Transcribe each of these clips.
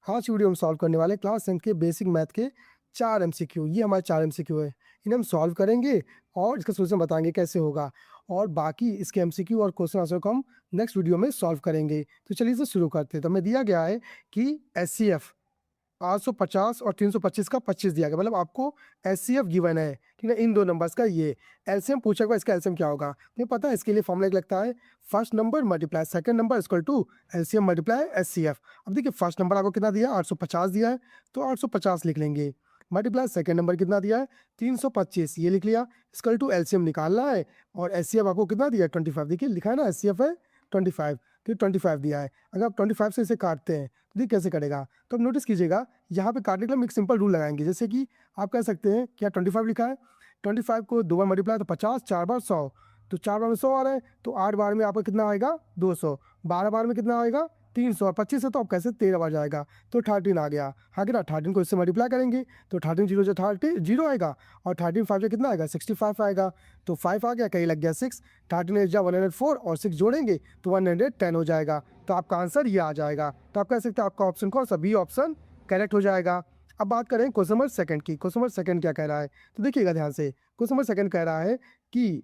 आज की वीडियो हम सॉल्व करने वाले क्लास 10 के बेसिक मैथ के 4 एमसीक्यू। ये हमारे 4 एमसीक्यू है, इन्हें हम सॉल्व करेंगे और इसका सोल्यूशन बताएंगे कैसे होगा, और बाकी इसके एमसीक्यू और क्वेश्चन आंसर को हम नेक्स्ट वीडियो में सॉल्व करेंगे। तो चलिए इसे शुरू करते हैं। तो हमें दिया गया है कि एचसीएफ 850 और 325 का 25 दिया गया, मतलब आपको एचसीएफ गिवन है, ठीक है। इन दो नंबर्स का ये एलसीएम पूछा हुआ, इसका एलसीएम क्या होगा तो पता है। इसके लिए फॉर्मूला एक लगता है, first number multiply second number equal to LCM multiply HCF. अब देखिए फर्स्ट नंबर आपको कितना दिया, 850 दिया है, तो 850 लिख लेंगे। मल्टीप्लाई सेकंड नंबर कितना दिया है, 325, ये लिख लिया। इक्वल टू एलसीएम निकालना है, और एचसीएफ आपको कितना दिया है, 25। देखिए लिखा है ना, एचसीएफ है 25, तो 25 दिया है। अगर आप 25 से इसे काटते हैं तो देखिए कैसे कटेगा। तो अब नोटिस कीजिएगा, यहाँ पे काटने के लिए हम एक सिंपल रूल लगाएंगे। जैसे कि आप कह सकते हैं क्या 25 लिखा है, 25 को 2 बार मल्टीप्लाई तो 50, 4 बार 100, तो 4 बार में 100 आ रहा है, तो 8 बार में आपका कितना आएगा 200, 12 बार में कितना आएगा 300, और 25 से तो आप कैसे 13 बार जाएगा, तो 13 आ गया। हाँ कि ना, 13 को इससे मल्टीप्लाई करेंगे तो 13 जीरो जो 30 जीरो आएगा, और 13 5 से कितना आएगा 65 आएगा, तो 5 आ गया, कहीं लग गया 6, 13 एट जा 104 और 6 जोड़ेंगे तो 110 हो जाएगा। तो आपका आंसर ये आ जाएगा। तो आप कह सकते हैं आपका ऑप्शन कौन सा, बी ऑप्शन करेक्ट हो जाएगा। अब बात करें क्वेश्चन नंबर सेकंड की। क्वेश्चन नंबर सेकंड क्या कह रहा है, तो देखिएगा ध्यान से। क्वेश्चन नंबर सेकंड कह रहा है कि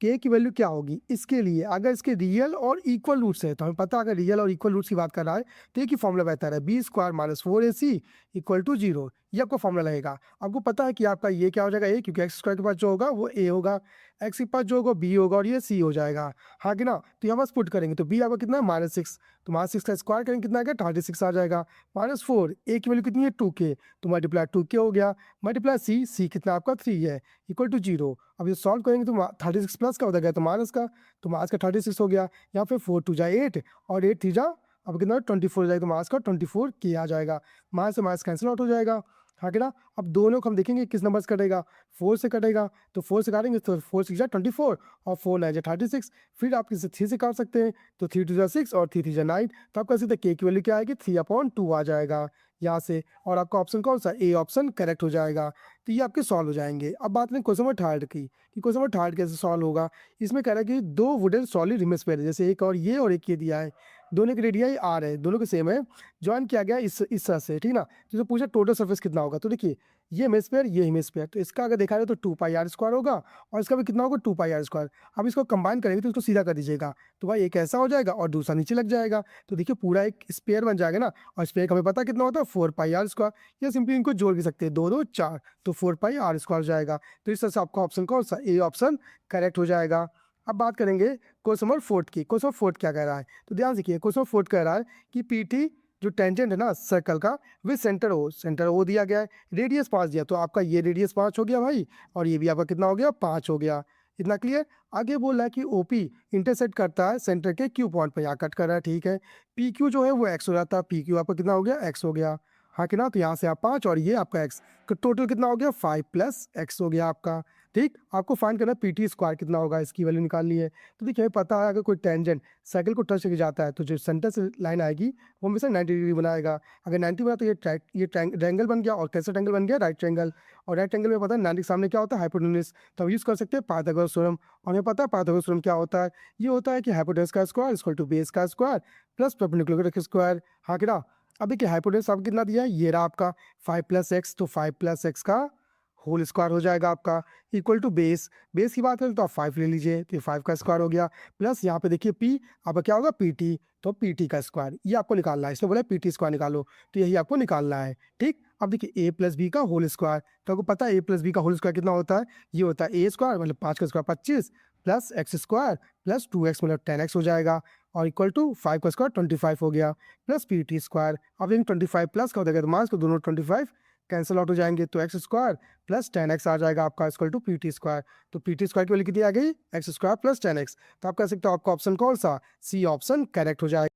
के की वैल्यू क्या होगी इसके लिए, अगर इसके रियल और इक्वल रूट्स है। तो हमें पता है अगर रियल और इक्वल रूट्स की बात कर रहा है तो एक ही फॉर्मूला बेहतर है, B square minus 4ac equal to 0। ये आपका फॉर्मूला रहेगा। आपको पता है कि आपका ये क्या हो जाएगा, ए, क्योंकि एक्स स्क्वायर के पास जो होगा वो ए होगा, एक्स के पास जो होगा बी होगा, और ये सी हो जाएगा। हाँ कि ना, तो यहाँ बस पुट करेंगे तो बी आपका कितना है -6, तो -6 का स्क्वायर करेंगे कितना आएगा 36 आ जाएगा। -4, ए की वैल्यू कितनी है 2k, तो मल्टीप्लाई 2k हो गया, मल्टीप्लाई सी कितना आपका 3 है इक्वल टू 0। अब ये सॉल्व करेंगे तो 36 प्लस का हो जाएगा तो माइनस का, तो माइनस का 36 हो गया। यहाँ पे 4 2 जा 8 और 8 3 जा अब कितना 24 हो जाएगा, तो माइनस का 24 के आ जाएगा। माइनस से माइनस कैंसिल आउट हो जाएगा। हाँ कि ना, अब दोनों को हम देखेंगे किस नंबर से कटेगा, 4 से कटेगा, तो 4 से काटेंगे तो 4 6 जा 24 और 4 9 जा 36। फिर आप किसी 3 से काट सकते हैं, तो 3 2 जा 6 और 3 3 जा 9, तो आप कह सकते हैं के की वैल्यू क्या आएगी 3/2 आ जाएगा यहाँ से, और आपका ऑप्शन कौन सा, ए ऑप्शन करेक्ट हो जाएगा। तो ये आपके सॉल्व हो जाएंगे। अब बात करें क्वेश्चन नंबर थर्ड की, कि क्वेश्चन नंबर थर्ड कैसे सॉल्व होगा। इसमें कह रहा है कि दो वुडन सॉलिड हेमिस्फीयर है, जैसे एक और ये दिया है, दोनों की रेडियाई आर है, दोनों के सेम है, ज्वाइन किया गया इस तरह से, ठीक ना। तो पूछा टोटल सरफेस कितना होगा, तो देखिए ये हेमिस्फीयर ये हेमिस्फीयर, तो इसका अगर देखा जाए तो 2πr² होगा, और इसका भी कितना होगा 2πr²। अब इसको कंबाइन करेंगे तो इसको सीधा कर दीजिएगा, तो भाई एक ऐसा हो जाएगा और दूसरा नीचे लग जाएगा, तो देखिए पूरा एक स्पेयर बन जाएगा ना। और स्पेयर का हमें पता कितना होता है 4πr², या सिंपली इनको जोड़ भी सकते हैं, 2 2 4, तो 4πr² हो जाएगा। तो इस तरह से आपका ऑप्शन कौन सा, ए ऑप्शन करेक्ट हो जाएगा। अब बात करेंगे क्वेश्चन नंबर फोर्थ की। क्वेश्चन नंबर फोर्थ क्या कह रहा है, तो ध्यान से देखिए। क्वेश्चन नंबर फोर्थ कह रहा है कि पीटी जो टेंजेंट है ना सर्कल का, विद सेंटर ओ दिया गया है, रेडियस 5 दिया, तो आपका ये रेडियस 5 हो गया भाई, और ये भी आपका कितना हो गया 5 हो गया। इतना क्लियर। आगे बोल रहा है कि ओपी इंटरसेक्ट करता है सेंटर के क्यू पॉइंट पर, यहाँ कट कर रहा है, ठीक है। पी क्यू जो है वो एक्स हो जाता है, पी क्यू आपका कितना हो गया एक्स हो गया। हाँ कि ना, तो यहाँ से आप 5 और ये आपका एक्स, तो टोटल कितना हो गया 5 + x हो गया आपका। ठीक, आपको फाइंड करना है पीटी स्क्वायर कितना होगा, इसकी वैल्यू निकालनी है। तो देखिए हमें पता है अगर कोई टेंजेंट साइकिल को टच करके जाता है तो जो सेंटर से लाइन आएगी वो हमेशा 90 डिग्री बनाएगा। अगर 90 बना तो ये ट्रायंगल बन गया, और कैसा ट्रायंगल बन गया, राइट ट्रायंगल। और राइट ट्रायंगल में पता है 90 के सामने क्या होता है हाइपोटेन्यूज, तो हम यूज़ कर सकते हैं पाइथागोरस थ्योरम। और हमें पता है पाइथागोरस थ्योरम क्या होता है, ये होता है कि हाइपोटेन्यूज का स्क्वायर इक्वल टू बेस का स्क्वायर प्लस परपेंडिकुलर का स्क्वायर। हाँ कि ना। अब देखिए हाइपोटेन्यूज आपको कितना दिया है, ये रहा आपका 5 + x, तो 5 + x का होल स्क्वायर हो जाएगा आपका, इक्वल टू बेस की बात करें तो आप 5 ले लीजिए, तो ये 5 का स्क्वायर हो गया, प्लस यहाँ पे देखिए p आपका क्या होगा pt, तो pt का स्क्वायर, ये आपको निकालना है। इसमें बोला pt स्क्वायर निकालो, तो यही आपको निकालना है। ठीक, अब देखिए a + b का होल स्क्वायर, तो आपको पता है a + b का होल स्क्वायर कितना होता है, ये होता है a स्क्वायर मतलब 5 का square 25 plus x square plus 2x मतलब 10x हो जाएगा, और इक्वल टू 5 का स्क्वायर 25 हो गया, प्लस pt स्क्वायर। अब इन 25 प्लस का हो जाएगा, तो मास को दोनों 25 कैंसिल आउट हो जाएंगे, तो एक्स स्क्वायर प्लस 10x आ जाएगा आपका equal to P T square. तो पी टी स्क्वायर की वैल्यू कितनी आ गई, एक्स स्क्वायर प्लस 10x। तो आप कह सकते हो आपका ऑप्शन कौन सा, सी ऑप्शन करेक्ट हो जाएगा।